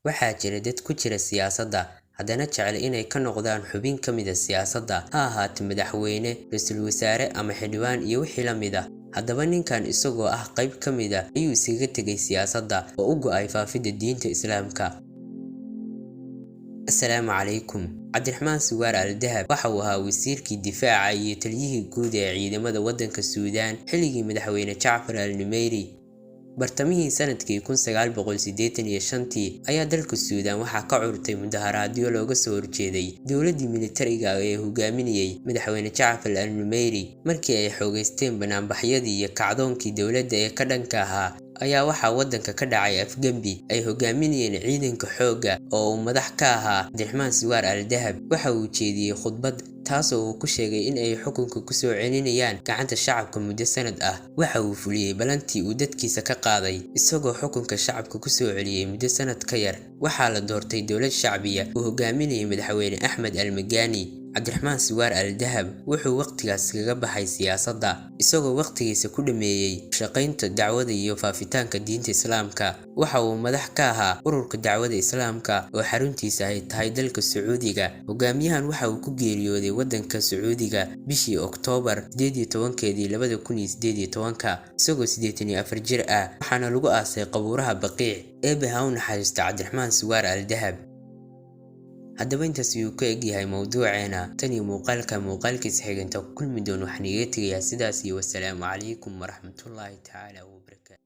waxaa jira dad ku jira siyaasadda haddana jecel inay ka noqdaan xubin ka mid ah siyaasadda, ha ahaato madaxweyne, ra'iisul wasaare ama xildhibaan iyo wixii la mid ah. Haddaba ninkan isagoo ah qayb ka mid ah ayuu iskaga tegay siyaasadda oo u go'ay faafidda diinta Islaamka. Assalaamu calaykum. Cabdiraxmaan Suwaar Al-Dahab waxa uu ahaa wasiirkii difaaca iyo taliyihii guud ee ciidamada waddanka Suudaan xilligii madaxweyne Jacfar al-Numeyri. Bartamihii sanadkii 1985 ayaa dalka Suudaan waxaa ka curtay mudaharaadyo looga soo horjeeday dowladdii militariga ah ee hogaaminayay madaxweyne Jacfar al-Numeyri. Markii ay xoogaysteen banaanbaxyadii iyo kacdoonkii dowladda ee ka dhanka ahaa, ayaa waxaa waddanka ka dhacay afgembi ay hogaaminayeen ciidanka xoogga oo uu madax ka ahaa Cabdiraxmaan Suwaar Al-Dahab. Waxa uu jeediyey khudbad taasoo uu ku sheegay in ay xukunka ku soo celinayaan gacanta shacabka muddo sanad ah. Waxa uu fuliyey ballantii uu dadkiisa ka qaaday, isagoo xukunka shacabka ku soo celiyey muddo sanad ka yar. Waxaa la doortay dowlad shacbiya uu hogaaminayay madaxweyne Axmed Al-Magani. Cabdiraxmaan Suwaar Al-Dahab wuxuu waqtigaas kaga baxay siyaasadda, isagoo waqtigiisa ku dhameeyay shaqaynta dacwada iyo faafitaanka diinta Islaamka. Waxa uu madax ka ahaa ururka dacwada Islaamka oo xaruntiisa ay tahay dalka Sacuudiga. Hogaamiyahan waxa uu ku geeriyooday waddanka Sacuudiga bishii Oktoobar 18, 2018 isagoo 84 jir ah, waxaana lagu aasay qabuuraha Baqiic. Eebbe ha u naxariisto Cabdiraxmaan Suwaar Al-Dahab. haddaba intaas ayuu ka egyahay mawduuceena. tan iyo muuqaalkiisa xiganta ku kulmi doon waxaan iga tegayaa sidaas iyo wassalaamu calaykum waraxmatullaahi tacaala wabarakaatu.